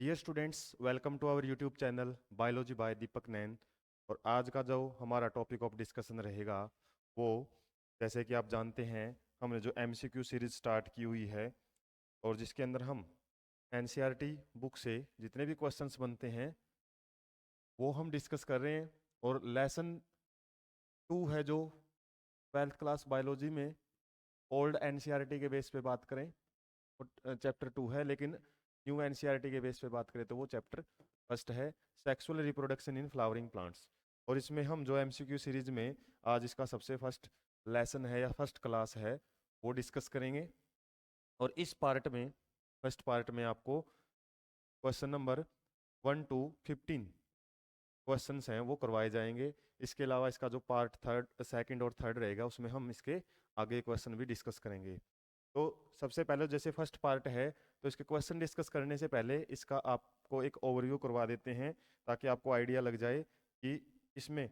Dear students, welcome to our YouTube channel biology by Deepak Nain. और आज का जो हमारा टॉपिक ऑफ डिस्कशन रहेगा वो, जैसे कि आप जानते हैं, हमने जो एमसीक्यू सीरीज स्टार्ट की हुई है और जिसके अंदर हम एनसीईआरटी बुक से जितने भी क्वेश्चंस बनते हैं वो हम डिस्कस कर रहे हैं। और लेसन 2 है जो 12th क्लास बायोलॉजी में ओल्ड एनसीईआरटी के बेस पे बात करें तो चैप्टर 2 है, लेकिन न्यू एनसीईआरटी के बेस पे बात करें तो वो चैप्टर फर्स्ट है, sexual reproduction in flowering plants. और इसमें हम जो एमसीक्यू सीरीज में आज इसका सबसे फर्स्ट लेसन है या फर्स्ट क्लास है वो डिस्कस करेंगे। और इस पार्ट में, फर्स्ट पार्ट में आपको क्वेश्चन नंबर 1 to 15 क्वेश्चंस हैं वो करवाए जाएंगे। इसके अलावा इसका जो पार्ट थर्ड, सेकंड और थर्ड रहेगा उसमें हम इसके आगे क्वेश्चन भी डिस्कस करेंगे। तो सबसे पहले जैसे फर्स्ट पार्ट है तो इसके क्वेश्चन डिस्कस करने से पहले इसका आपको एक ओवरव्यू करवा देते हैं ताकि आपको आइडिया लग जाए कि इसमें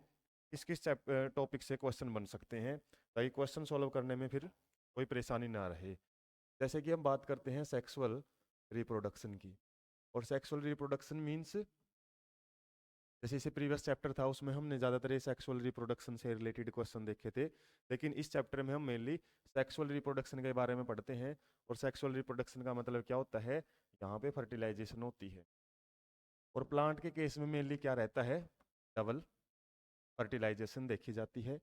किस किस टॉपिक से क्वेश्चन बन सकते हैं, ताकि क्वेश्चन सॉल्व करने में फिर कोई परेशानी ना रहे। जैसे कि हम बात करते हैं सेक्सुअल रिप्रोडक्शन की। और सेक्सुअल रिप्रोडक्शन मीन्स, जैसे इसे प्रीवियस चैप्टर था उसमें हमने ज़्यादातर ये सेक्सुअल रिप्रोडक्शन से रिलेटेड क्वेश्चन देखे थे, लेकिन इस चैप्टर में हम मेनली सेक्सुअल रिप्रोडक्शन के बारे में पढ़ते हैं। और सेक्सुअल रिप्रोडक्शन का मतलब क्या होता है, यहाँ पे फर्टिलाइजेशन होती है। और प्लांट के केस में मेनली क्या रहता है, डबल फर्टिलाइजेशन देखी जाती है।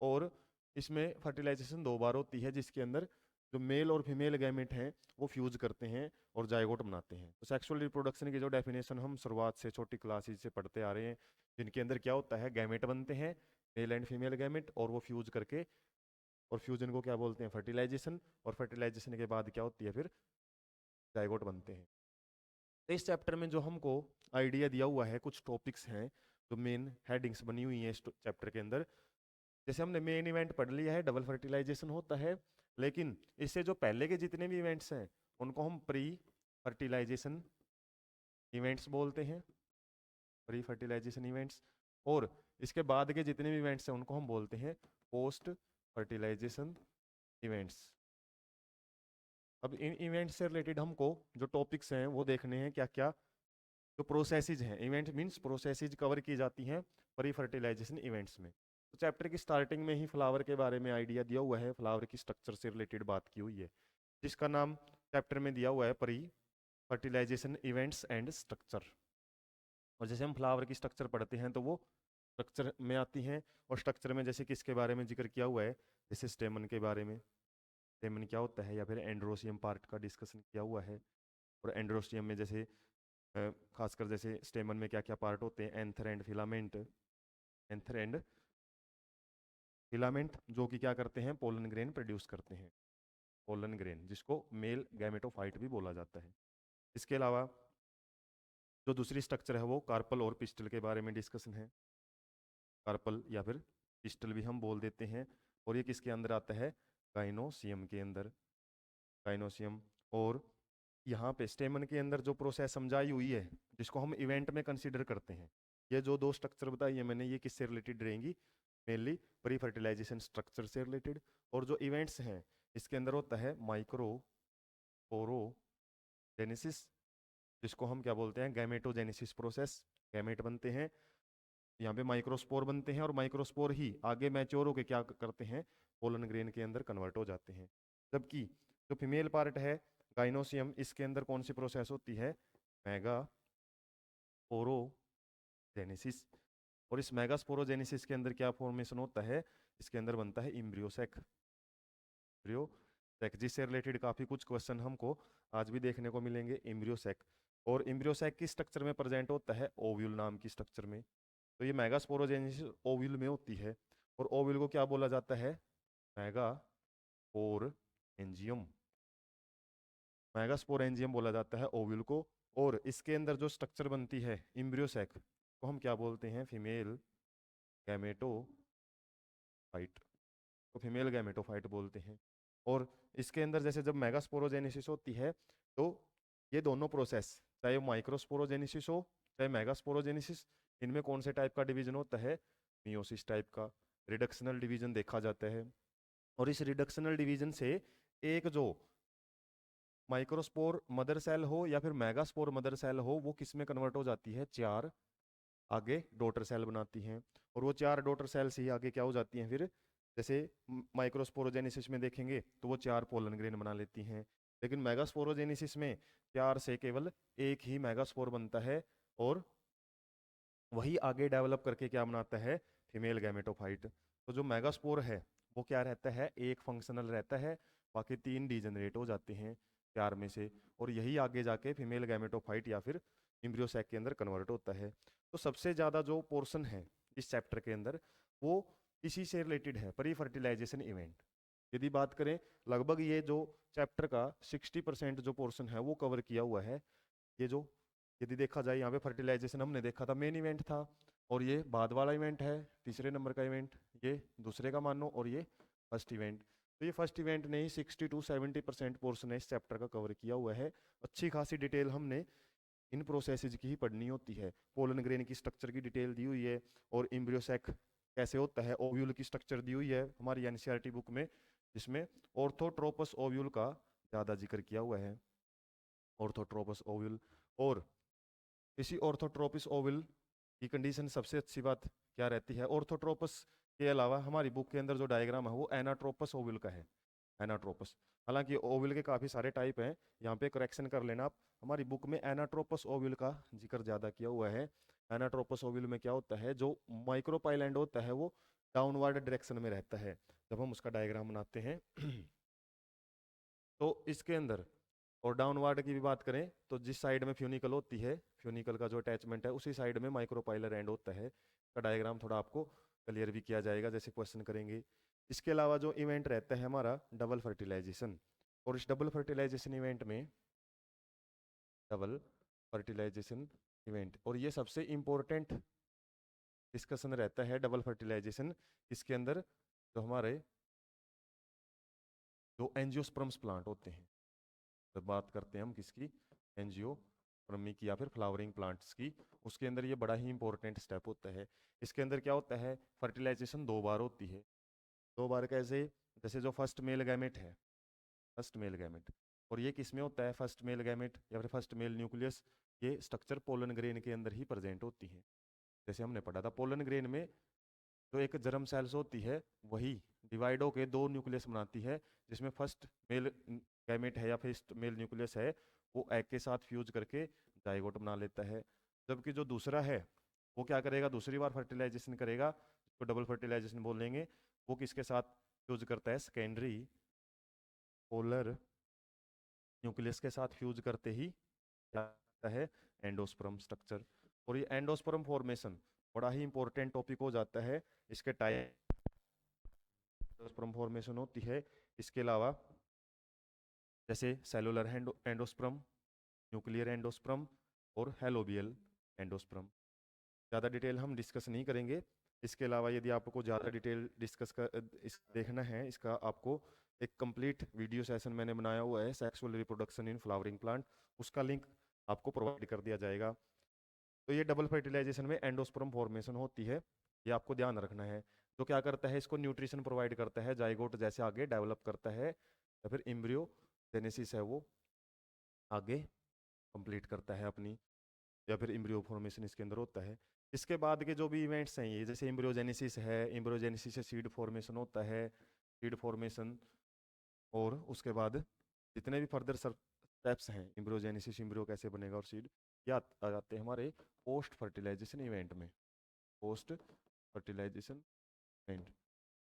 और इसमें फर्टिलाइजेशन 2 बार होती है, जिसके अंदर जो मेल और फीमेल गैमेट हैं वो फ्यूज करते हैं और जायगोट बनाते हैं। तो सेक्सुअल रिप्रोडक्शन की जो डेफिनेशन हम शुरुआत से छोटी क्लासेज से पढ़ते आ रहे हैं, जिनके अंदर क्या होता है, गैमेट बनते हैं, मेल एंड फीमेल गैमेट, और वो फ्यूज करके, और फ्यूजन को क्या बोलते हैं, फर्टिलाइजेशन। और फर्टिलाइजेशन के बाद क्या होती है, फिर जायगोट बनते हैं। तो इस चैप्टर में जो हमको आइडिया दिया हुआ है, कुछ टॉपिक्स हैं जो मेन हेडिंग्स बनी हुई हैं इस चैप्टर के अंदर। जैसे हमने मेन इवेंट पढ़ लिया है, डबल फर्टिलाइजेशन होता है, लेकिन इससे जो पहले के जितने भी इवेंट्स हैं उनको हम प्री फर्टिलाइजेशन इवेंट्स बोलते हैं, प्री फर्टिलाइजेशन इवेंट्स। और इसके बाद के जितने भी इवेंट्स हैं उनको हम बोलते हैं पोस्ट फर्टिलाइजेशन इवेंट्स। अब इन इवेंट्स से रिलेटेड हमको जो टॉपिक्स हैं वो देखने हैं, क्या क्या जो प्रोसेसेज हैं, इवेंट मींस प्रोसेसेज कवर की जाती हैं प्री फर्टिलाइजेशन इवेंट्स में। तो चैप्टर की स्टार्टिंग में ही फ्लावर के बारे में आइडिया दिया हुआ है, फ्लावर की स्ट्रक्चर से रिलेटेड बात की हुई है, जिसका नाम चैप्टर में दिया हुआ है pre fertilisation events and structure. और जैसे हम फ्लावर की स्ट्रक्चर पढ़ते हैं तो वो स्ट्रक्चर में आती हैं। और स्ट्रक्चर में जैसे किसके बारे में जिक्र किया हुआ है, जैसे स्टेमन के बारे में, स्टेमन क्या होता है, या फिर एंड्रोसियम पार्ट का डिस्कशन किया हुआ है। और एंड्रोसियम में जैसे खासकर जैसे स्टेमन में क्या क्या पार्ट होते हैं, anther and filament, anther and filament जो कि क्या करते हैं, पोलन ग्रेन प्रोड्यूस करते हैं, पोलन ग्रेन जिसको मेल गैमेटोफाइट भी बोला जाता है। इसके अलावा जो दूसरी स्ट्रक्चर है वो कार्पल और पिस्टल के बारे में डिस्कशन है, कार्पल या फिर पिस्टल भी हम बोल देते हैं। और ये किसके अंदर आता है, गाइनोसियम के अंदर, गाइनोसियम। और यहाँ पे स्टेमन के अंदर जो प्रोसेस समझाई हुई है जिसको हम इवेंट में कंसीडर करते हैं, ये जो 2 स्ट्रक्चर बताई है मैंने, ये किससे रिलेटेड रहेंगी, मेनली प्री फर्टिलाइजेशन स्ट्रक्चर से रिलेटेड। और जो इवेंट्स हैं इसके अंदर होता है माइक्रो स्पोरोजेनेसिस, जिसको हम क्या बोलते हैं, गैमेटोजेनेसिस प्रोसेस, गैमेट बनते हैं, यहाँ पे माइक्रोस्पोर बनते हैं, और माइक्रोस्पोर ही आगे मैच्योर होकर क्या करते हैं, पोलन ग्रेन के अंदर कन्वर्ट हो जाते हैं। जबकि जो फीमेल पार्ट है गाइनोसियम, इसके अंदर कौन सी प्रोसेस होती है, मेगा स्पोरोजेनेसिस। और इस मेगा स्पोरोजेनेसिस के अंदर क्या फॉर्मेशन होता है, इसके अंदर बनता है इम्ब्रियोसेक, इम्ब्रियोसेक, जिससे रिलेटेड काफी कुछ क्वेश्चन हमको आज भी देखने को मिलेंगे, इम्ब्रियोसेक। और इम्ब्रियोसेक की स्ट्रक्चर में प्रेजेंट होता है ओव्यूल नाम की स्ट्रक्चर में। तो ये मेगास्पोरोजेनेसिस ओव्यूल में होती है। और ओव्यूल को क्या बोला जाता है, मेगास्पोरेंजियम, मेगास्पोरेंजियम बोला जाता है ओव्यूल को। और इसके अंदर जो स्ट्रक्चर बनती है इम्ब्रियोसेक को हम क्या बोलते हैं, फीमेल गैमेटोफाइट, तो फीमेल गैमेटोफाइट बोलते हैं। और इसके अंदर जैसे जब मेगास्पोरोजेनेसिस होती है तो ये दोनों प्रोसेस, चाहे माइक्रोस्पोरोजेनेसिस हो चाहे मेगास्पोरोजेनेसिस, इनमें कौन से टाइप का डिवीजन होता है, मियोसिस टाइप का रिडक्शनल डिवीजन देखा जाता है। और इस रिडक्शनल डिवीजन से एक जो माइक्रोस्पोर मदर सेल हो या फिर मेगास्पोर मदर सेल हो, वो किस में कन्वर्ट हो जाती है, 4 आगे डॉटर सेल बनाती हैं। और वो 4 डॉटर सेल्स ही आगे क्या हो जाती हैं फिर, जैसे माइक्रोस्पोरोजेनेसिस में देखेंगे तो वो 4 पोलन ग्रेन बना लेती हैं। लेकिन मेगास्पोरोजेनेसिस में 4 से केवल एक ही मेगास्पोर बनता है, और वही आगे डेवलप करके क्या बनाता है, फीमेल गैमेटोफाइट। तो जो मेगास्पोर है वो क्या रहता है, एक फंक्शनल रहता है, बाकी 3 डिजेनरेट हो जाते हैं 4 में से, और यही आगे जाके फीमेल गैमेटोफाइट या फिर एम्ब्रियो सैक के अंदर कन्वर्ट होता है। तो सबसे ज़्यादा जो पोर्शन है इस चैप्टर के अंदर वो इसी से रिलेटेड है, प्री फर्टिलाइजेशन इवेंट। यदि बात करें, लगभग ये जो चैप्टर का 60% जो पोर्शन है वो कवर किया हुआ है। ये जो यदि देखा जाए, यहाँ पे फर्टिलाइजेशन हमने देखा था मेन इवेंट था, और ये बाद वाला इवेंट है, तीसरे नंबर का इवेंट, ये दूसरे का मानो, और ये फर्स्ट इवेंट। तो ये फर्स्ट इवेंट ने ही 60 to 70% पोर्शन है इस चैप्टर का कवर किया हुआ है। अच्छी खासी डिटेल हमने इन प्रोसेसेस की ही पढ़नी होती है। पोलन ग्रेन की स्ट्रक्चर की डिटेल दी हुई है, और एम्ब्रियो सैक कैसे होता है, ओव्यूल की स्ट्रक्चर दी हुई है हमारी एनसीईआरटी बुक में, जिसमें ऑर्थोट्रोपस ओव्यूल का ज़्यादा जिक्र किया हुआ है। ऑर्थोट्रोपस ओव्यूल, और इसी ऑर्थोट्रोपिस ओवल की कंडीशन सबसे अच्छी बात क्या रहती है, ऑर्थोट्रोपस के अलावा हमारी बुक के अंदर जो डायग्राम है वो एनाट्रोपस ओवल का है, एनाट्रोपस। हालांकि ओवल के काफ़ी सारे टाइप हैं, यहाँ पे करेक्शन कर लेना आप, हमारी बुक में एनाट्रोपस ओवल का जिक्र ज़्यादा किया हुआ है। एनाट्रोपस ओवल में क्या होता है, जो माइक्रोपाइलैंड होता है वो डाउनवर्ड डायरेक्शन में रहता है जब हम उसका डायग्राम बनाते हैं। तो इसके अंदर, और डाउनवार्ड की भी बात करें तो जिस साइड में फ्यूनिकल होती है, फ्यूनिकल का जो अटैचमेंट है उसी साइड में माइक्रोपाइलर एंड होता है। का डायग्राम थोड़ा आपको क्लियर भी किया जाएगा जैसे क्वेश्चन करेंगे। इसके अलावा जो इवेंट रहता है हमारा डबल फर्टिलाइजेशन, और इस डबल फर्टिलाइजेशन इवेंट में, डबल फर्टिलाइजेशन इवेंट, और ये सबसे इम्पोर्टेंट डिस्कशन रहता है डबल फर्टिलाइजेशन। इसके अंदर जो हमारे जो एंजियोस्पर्म्स प्लांट होते हैं, तो बात करते हैं हम किसकी, एंजियोस्पर्मी की या फिर फ्लावरिंग प्लांट्स की, उसके अंदर ये बड़ा ही इंपॉर्टेंट स्टेप होता है। इसके अंदर क्या होता है, फर्टिलाइजेशन 2 बार होती है। 2 बार कैसे, जैसे जो फर्स्ट मेल गैमेट है, फर्स्ट मेल गैमेट, और ये किस में होता है, फर्स्ट मेल गैमेट या फिर फर्स्ट मेल न्यूक्लियस, ये स्ट्रक्चर पोलन ग्रेन के अंदर ही प्रेजेंट होती है। जैसे हमने पढ़ा था पोलन ग्रेन में जो एक जर्म सेल्स होती है वही डिवाइड होकर 2 न्यूक्लियस बनाती है, जिसमें फर्स्ट मेल गैमेट है या फर्स्ट मेल न्यूक्लियस है वो एग के साथ फ्यूज करके जाइगोट बना लेता है। जबकि जो दूसरा है वो क्या करेगा, दूसरी बार फर्टिलाइजेशन करेगा, तो डबल फर्टिलाइजेशन बोलेंगे, वो किसके साथ फ्यूज करता है, सेकेंडरी पोलर न्यूक्लियस के साथ फ्यूज करते ही क्या होता है, एंडोस्पर्म स्ट्रक्चर। और ये एंडोस्पर्म फॉर्मेशन बड़ा ही इंपॉर्टेंट टॉपिक हो जाता है। इसके टाइप एंडोस्पर्म फॉर्मेशन होती है। इसके अलावा जैसे सेलुलर एंडोस्पर्म, न्यूक्लियर एंडोस्पर्म और हेलोबियल एंडोस्पर्म। ज़्यादा डिटेल हम डिस्कस नहीं करेंगे। इसके अलावा यदि आपको ज़्यादा डिटेल डिस्कस कर इस देखना है, इसका आपको एक कंप्लीट वीडियो सेशन मैंने बनाया हुआ है, sexual reproduction in flowering plant, उसका लिंक आपको प्रोवाइड कर दिया जाएगा। तो ये डबल फर्टिलाइजेशन में एंडोस्पर्म फॉर्मेशन होती है, ये आपको ध्यान रखना है। जो क्या करता है, इसको न्यूट्रिशन प्रोवाइड करता है, जाइगोट जैसे आगे डेवलप करता है, या फिर एम्ब्रियो जेनेसिस है वो आगे कंप्लीट करता है अपनी, या फिर एम्ब्रियो फॉर्मेशन इसके अंदर होता है। इसके बाद के जो भी इवेंट्स हैं ये, जैसे एम्ब्रियोजेनेसिस है, एम्ब्रियोजेनेसिस से सीड फॉर्मेशन होता है, सीड फॉर्मेशन, और उसके बाद जितने भी फर्दर स्टेप्स हैं, एम्ब्रियोजेनेसिस, एम्ब्रियो कैसे बनेगा और सीड, या आ जाते हैं हमारे पोस्ट फर्टिलाइजेशन इवेंट में, पोस्ट फर्टिलाइजेशन इवेंट।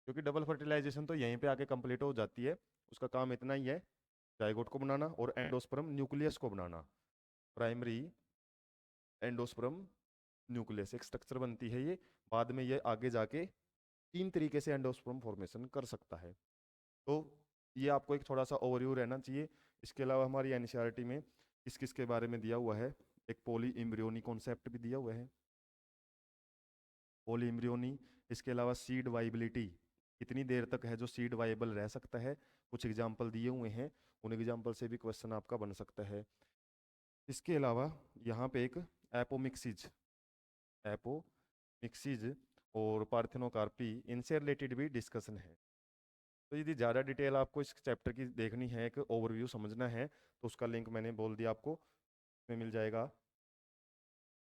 क्योंकि डबल फर्टिलाइजेशन तो यहीं पे आके कंप्लीट हो जाती है, उसका काम इतना ही है, जाइगोट को बनाना और एंडोस्पर्म न्यूक्लियस को बनाना। प्राइमरी एंडोस्पर्म न्यूक्लियस एक स्ट्रक्चर बनती है ये, बाद में ये आगे जाके 3 तरीके से एंडोस्पर्म फॉर्मेशन कर सकता है। तो ये आपको एक थोड़ा सा ओवरव्यू रहना चाहिए। इसके अलावा हमारी एनसीईआरटी में किस किस के बारे में दिया हुआ है, एक पॉली एम्ब्रियोनी कॉन्सेप्ट भी दिया हुआ है, पॉली एम्ब्रियोनी। इसके अलावा सीड वाइबिलिटी, कितनी देर तक है जो सीड वाइबल रह सकता है, कुछ एग्जाम्पल दिए हुए हैं, उन एग्जाम्पल से भी क्वेश्चन आपका बन सकता है। इसके अलावा यहाँ पे एक एपोमिक्सिज, एपोमिक्सिज और पार्थेनोकार्पी, इनसे रिलेटेड भी डिस्कशन है। तो यदि ज़्यादा डिटेल आपको इस चैप्टर की देखनी है, एक ओवरव्यू समझना है, तो उसका लिंक मैंने बोल दिया आपको, में मिल जाएगा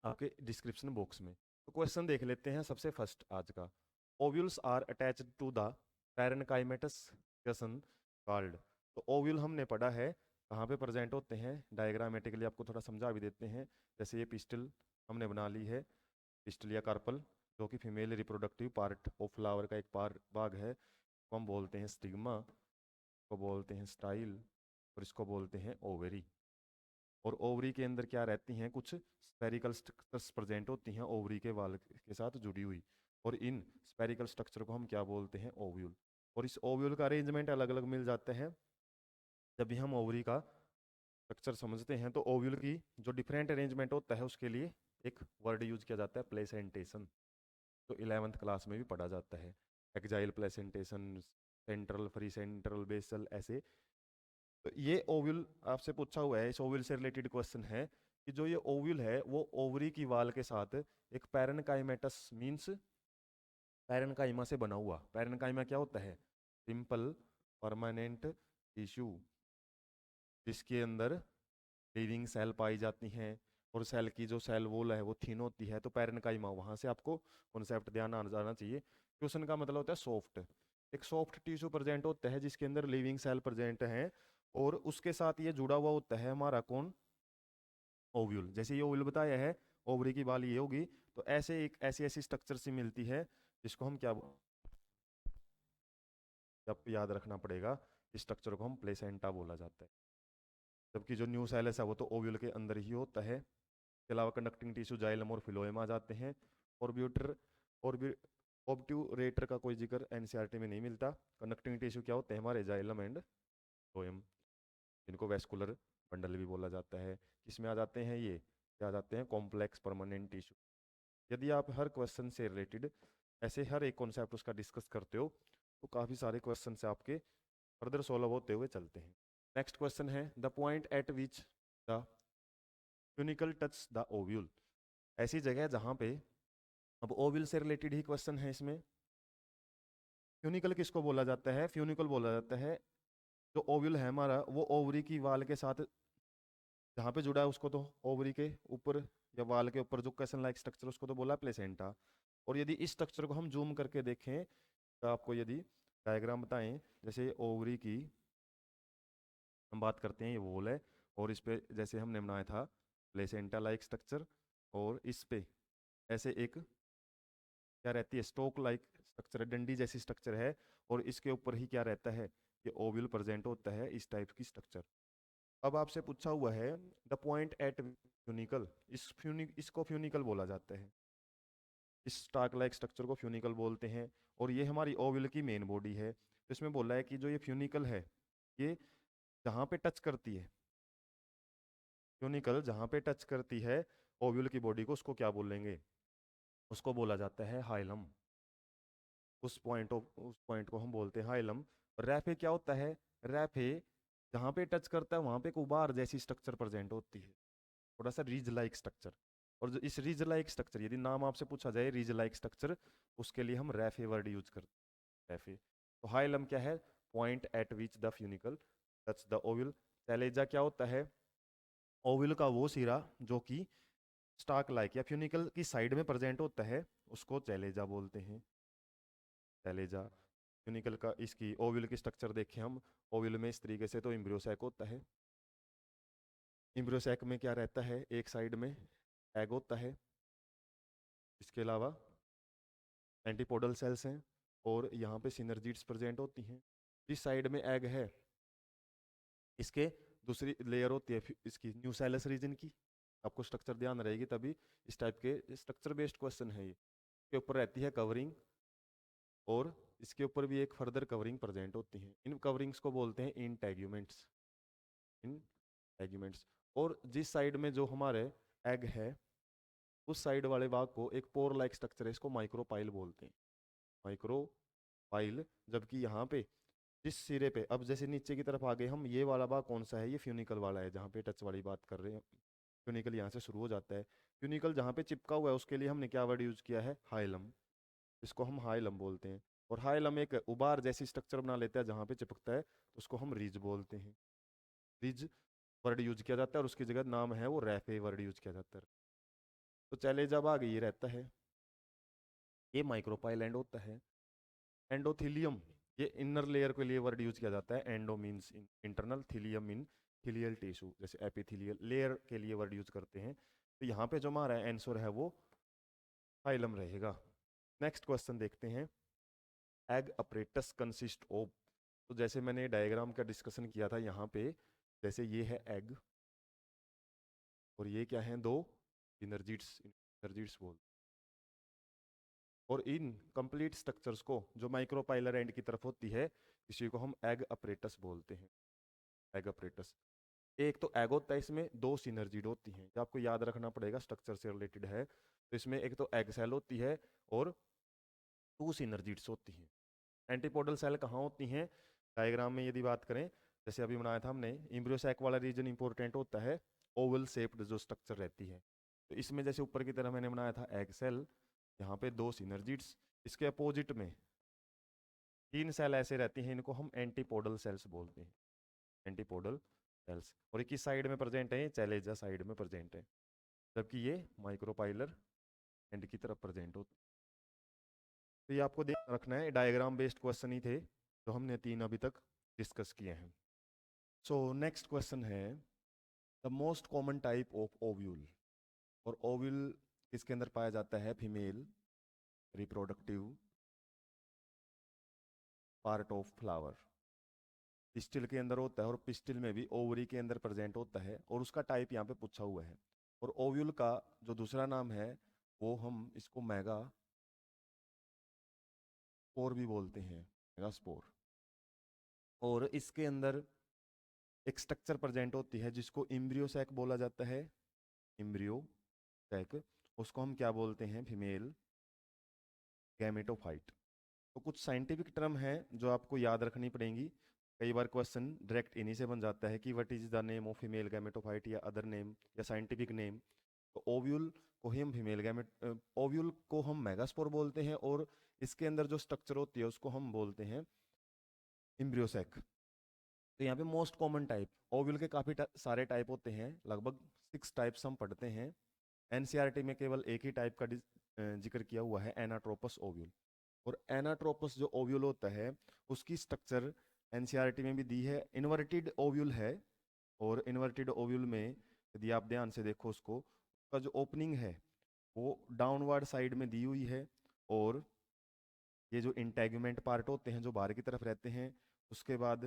आपके डिस्क्रिप्शन बॉक्स में। तो क्वेश्चन देख लेते हैं सबसे फर्स्ट आज का। Ovules are attached to the parenchymatous cushion called. तो ओव्यूल हमने पढ़ा है कहाँ पे प्रेजेंट होते हैं, डायग्रामेटिकली आपको थोड़ा समझा भी देते हैं। जैसे ये पिस्टल हमने बना ली है, पिस्टल या कार्पल, जो कि female reproductive part of flower का एक भाग है, को हम बोलते हैं स्टिग्मा, को बोलते हैं स्टाइल, और इसको बोलते हैं ओवेरी। और ओवरी के अंदर क्या रहती हैं, कुछ स्पेरिकल स्ट्रक्चर्स प्रेजेंट होती हैं ओवरी के वाल के साथ जुड़ी हुई, और इन स्पेरिकल स्ट्रक्चर को हम क्या बोलते हैं, ओव्यूल। और इस ओव्यूल का अरेंजमेंट अलग अलग मिल जाते हैं। जब भी हम ओवरी का स्ट्रक्चर समझते हैं तो ओव्यूल की जो डिफरेंट अरेंजमेंट होता है उसके लिए एक वर्ड यूज किया जाता है, प्लेसेंटेशन, जो 11th क्लास में भी पढ़ा जाता है। Axile placentation, central, free central, basal, ऐसे। तो ये ओव्यूल आपसे पूछा हुआ है, इस ओव्यूल से रिलेटेड क्वेश्चन है कि जो ये ओव्यूल है वो ओवरी की वाल के साथ एक पैरेन्काइमेटस मींस पैरेन्काइमा से बना हुआ। पैरेन्काइमा क्या होता है, सिंपल परमानेंट टिश्यू, जिसके अंदर लिविंग सेल पाई जाती हैं, और सेल की जो सेल वॉल है वो थिन होती है। तो पैरेन्काइमा, वहां से आपको कॉन्सेप्ट ध्यान आ जाना चाहिए। क्वेश्चन का मतलब होता है सॉफ्ट, एक सॉफ्ट टिश्यू प्रेजेंट होता है जिसके अंदर लिविंग सेल प्रेजेंट है, और उसके साथ ये जुड़ा हुआ होता है हमारा कौन, ओव्यूल। जैसे ये ओव्यूल बताया है, ओवरी की बाल ये होगी, तो ऐसे एक ऐसी ऐसी स्ट्रक्चर सी मिलती है जिसको हम क्या अब याद रखना पड़ेगा, इस स्ट्रक्चर को हम प्लेसेंटा बोला जाता है। जबकि जो न्यू साइलस है वो तो ओव्यूल के अंदर ही होता है। इसके अलावा कंडक्टिंग टिश्यू जाइलम और फिलोएम आ जाते हैं। ऑर्ब्यूटर और ऑब्ट्यूरेटर का कोई जिक्र एनसीईआरटी में नहीं मिलता। कंडक्टिंग टिश्यू क्या होते हैं हमारे, जाइलम एंड फ्लोएम, जिनको वेस्कुलर बंडल भी बोला जाता है। किसमें आ जाते हैं ये, क्या आ जाते हैं, कॉम्प्लेक्स परमानेंट टिश्यू। यदि आप हर क्वेश्चन से रिलेटेड ऐसे हर एक कॉन्सेप्ट उसका डिस्कस करते हो तो काफ़ी सारे क्वेश्चन से आपके फर्दर सॉल्व होते हुए चलते हैं। नेक्स्ट क्वेश्चन है, the point at which the funicle touch the ovule. ऐसी जगह जहाँ पे, अब ओव्यूल से रिलेटेड ही क्वेश्चन है इसमें। फ्यूनिकल किसको बोला जाता है, फ्यूनिकल बोला जाता है जो ओव्यूल है हमारा वो ओवरी की वाल के साथ जहाँ पे जुड़ा है उसको तो ओवरी के ऊपर या वाल के ऊपर जो क्वेश्चन लाइक स्ट्रक्चर उसको तो बोला प्लेसेंटा। और यदि इस स्ट्रक्चर को हम जूम करके देखें तो आपको यदि डायग्राम बताएं, जैसे ओवरी की हम बात करते हैं, ये वॉल है, और इस पे जैसे हमने बनाया था प्लेसेंटा लाइक स्ट्रक्चर, और इस पे ऐसे एक क्या रहती है, स्टोक लाइक स्ट्रक्चर, डंडी जैसी स्ट्रक्चर है, और इसके ऊपर ही क्या रहता है, ये ओव्यूल प्रेजेंट होता है, इस टाइप की स्ट्रक्चर। अब आपसे पूछा हुआ है द पॉइंट एट फ्यूनिकल, इसको फ्यूनिकल बोला जाता है, इस स्टार्क लाइक स्ट्रक्चर को फ्यूनिकल बोलते हैं। और ये हमारी ओव्यूल की मेन बॉडी है। तो इसमें बोला है कि जो ये फ्यूनिकल है ये जहाँ पे टच करती है, फ्यूनिकल जहाँ पे टच करती है ओव्यूल की बॉडी को, उसको क्या बोलेंगे, उसको बोला जाता है हाइलम। उस पॉइंट को हम बोलते हैं हाइलम। रैफे क्या होता है, रैफे जहाँ पे टच करता है वहाँ पे एक उबार जैसी स्ट्रक्चर प्रेजेंट होती है, थोड़ा सा रीज लाइक स्ट्रक्चर। और जो इस रीज लाइक स्ट्रक्चर, यदि नाम आपसे पूछा जाए रीज लाइक स्ट्रक्चर, उसके लिए हम रैफे वर्ड यूज करते हैं, रैफे। तो हाइलम क्या है, point at which the funicle touch the ovule. Chalaza क्या होता है, ओव्यूल का वो सिरा जो कि स्टार्क लाइक या फ्यूनिकल की साइड में प्रेजेंट होता है, उसको चैलेजा बोलते हैं, चैलेजा। फ्यूनिकल का इसकी ओव्यूल की स्ट्रक्चर देखें हम, ओव्यूल में इस तरीके से तो एम्ब्रियोसैक होता है। एम्ब्रियोसैक में क्या रहता है, एक साइड में एग होता है, इसके अलावा एंटीपोडल सेल्स हैं, और यहाँ पे सिनर्जिड्स प्रेजेंट होती हैं। जिस साइड में एग है इसके दूसरी लेयर होती है इसकी न्यूसेलस रीजन की। आपको स्ट्रक्चर ध्यान रहेगी तभी, इस टाइप के स्ट्रक्चर बेस्ड क्वेश्चन है ये। के ऊपर रहती है कवरिंग, और इसके ऊपर भी एक फर्दर कवरिंग प्रेजेंट होती है। इन कवरिंग्स को बोलते हैं इंटेग्यूमेंट्स, इंटेग्यूमेंट्स। और जिस साइड में जो हमारे एग है उस साइड वाले भाग को एक पोर लाइक स्ट्रक्चर है, इसको माइक्रोपाइल बोलते हैं, माइक्रोपाइल। जबकि यहाँ पे जिस सिरे पे, अब जैसे नीचे की तरफ आ गए हम, ये वाला भाग कौन सा है, ये फ्यूनिकल वाला है, जहाँ पे टच वाली बात कर रहे हैं। फ्यूनिकल यहाँ से शुरू हो जाता है। फ्यूनिकल जहाँ पे चिपका हुआ है उसके लिए हमने क्या वर्ड यूज किया है, हाइलम, इसको हम हाइलम बोलते हैं। और हाइलम एक उबार जैसी स्ट्रक्चर बना लेता है जहाँ पे चिपकता है, तो उसको हम रिज बोलते हैं। रिज वर्ड यूज किया जाता है और उसकी जगह नाम है वो रैफे वर्ड यूज किया जाता है। तो चले जब आगे ये रहता है, ये माइक्रोपाइल एंड होता है। एंडोथीलियम, ये इनर लेयर के लिए वर्ड यूज किया जाता है। एंडो मीन्स इंटरनल, थीलियम इन थीलियल टिश्यू, जैसे एपिथीलियल लेयर के लिए वर्ड यूज करते हैं। तो यहाँ पे जो हमारा आंसर है वो फाइलम रहेगा। नेक्स्ट क्वेश्चन देखते हैं। एग अपरेटस कंसिस्ट ऑफ, तो जैसे मैंने डायग्राम का डिस्कशन किया था यहाँ पे, जैसे ये है एग और ये क्या है, दो इनर्जीट्स, इनर्जीट्स बोल। और इन कंप्लीट स्ट्रक्चर्स को जो माइक्रोपाइलर एंड की तरफ होती है, इसी को हम एग अपरेटस बोलते हैं। एग अपरेटस, एक तो एग होता है, इसमें दो सिनर्जीड होती हैं, जो आपको याद रखना पड़ेगा, स्ट्रक्चर से रिलेटेड है। तो इसमें एक तो एग सेल होती है और टू सिनर्जीड्स होती हैं। एंटीपोडल सेल कहाँ होती हैं डायग्राम में यदि बात करें, जैसे अभी बनाया था हमने, एम्ब्रियो सैक वाला रीजन इंपॉर्टेंट होता है, ओवल शेप्ड जो स्ट्रक्चर रहती है। तो इसमें जैसे ऊपर की तरफ मैंने बनाया था एग सेल, यहाँ पे दो सिनर्जिड्स, इसके अपोजिट में तीन सेल ऐसे रहती हैं, इनको हम एंटीपोडल सेल्स बोलते हैं। एंटीपोडल सेल्स, और एक ही साइड में प्रेजेंट है, चैलेजा साइड में प्रेजेंट है, जबकि ये माइक्रोपाइलर एंड की तरफ प्रेजेंट होती है। तो ये आपको देख रखना है, डायग्राम बेस्ड क्वेश्चन ही थे जो हमने तीन अभी तक डिस्कस किए हैं। सो नेक्स्ट क्वेश्चन है, the most common type of ovule, और ओव्यूल किसके अंदर पाया जाता है, female reproductive part of flower, pistil के अंदर होता है, और पिस्टिल में भी ओवरी के अंदर प्रेजेंट होता है, और उसका टाइप यहाँ पे पूछा हुआ है। और ओव्यूल का जो दूसरा नाम है वो हम इसको मेगा स्पोर भी बोलते हैं, मेगा स्पोर। और इसके अंदर एक स्ट्रक्चर प्रेजेंट होती है जिसको इम्ब्रियो सैक बोला जाता है, इम्ब्रियो सैक, उसको हम क्या बोलते हैं, फीमेल गैमेटोफाइट। तो कुछ साइंटिफिक टर्म है जो आपको याद रखनी पड़ेंगी, कई बार क्वेश्चन डायरेक्ट इन्हीं से बन जाता है कि what is the name of female gametophyte, या अदर नेम या साइंटिफिक नेम। तो ओव्यूल को ही हम फीमेल गैमेट ओव्यूल को हम मेगास्पोर बोलते हैं, और इसके अंदर जो स्ट्रक्चर होती है उसको हम बोलते हैं इम्ब्रियोसैक। तो यहाँ पे मोस्ट कॉमन टाइप, ओव्यूल के काफ़ी सारे टाइप होते हैं, लगभग 6 टाइप्स हम पढ़ते हैं। एनसीईआरटी में केवल एक ही टाइप का जिक्र किया हुआ है, एनाट्रोपस ओव्यूल। और एनाट्रोपस जो ओव्यूल होता है उसकी स्ट्रक्चर एनसीईआरटी में भी दी है, इन्वर्टेड ओव्यूल है। और इन्वर्टेड ओव्यूल में यदि आप ध्यान से देखो उसको, उसका जो ओपनिंग है वो डाउनवर्ड साइड में दी हुई है, और ये जो इंटेगुमेंट पार्ट होते हैं जो बाहर की तरफ रहते हैं, उसके बाद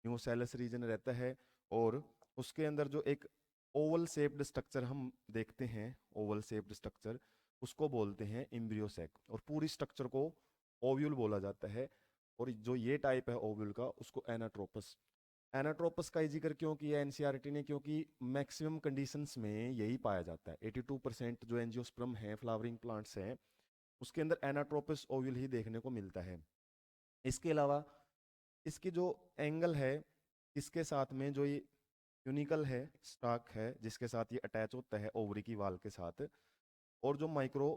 न्यूसेलस रीजन रहता है, और उसके अंदर जो एक ओवल शेप्ड स्ट्रक्चर हम देखते हैं, ओवल शेप्ड स्ट्रक्चर, उसको बोलते हैं इम्ब्रियोसैक। और पूरी स्ट्रक्चर को ओव्यूल बोला जाता है। और जो ये टाइप है ओव्यूल का, उसको एनाट्रोपस। एनाट्रोपस का ही जिक्र क्यों किया एनसीईआरटी ने, क्योंकि मैक्सिमम कंडीशंस में यही पाया जाता है। 82% जो एंजियोस्पर्म है, फ्लावरिंग प्लांट्स हैं, उसके अंदर एनाट्रोपस ओव्यूल ही देखने को मिलता है। इसके अलावा इसकी जो एंगल है, इसके साथ में जो ये यूनिकल है, स्टाक है जिसके साथ ये अटैच होता है ओवरी की वाल के साथ, और जो माइक्रो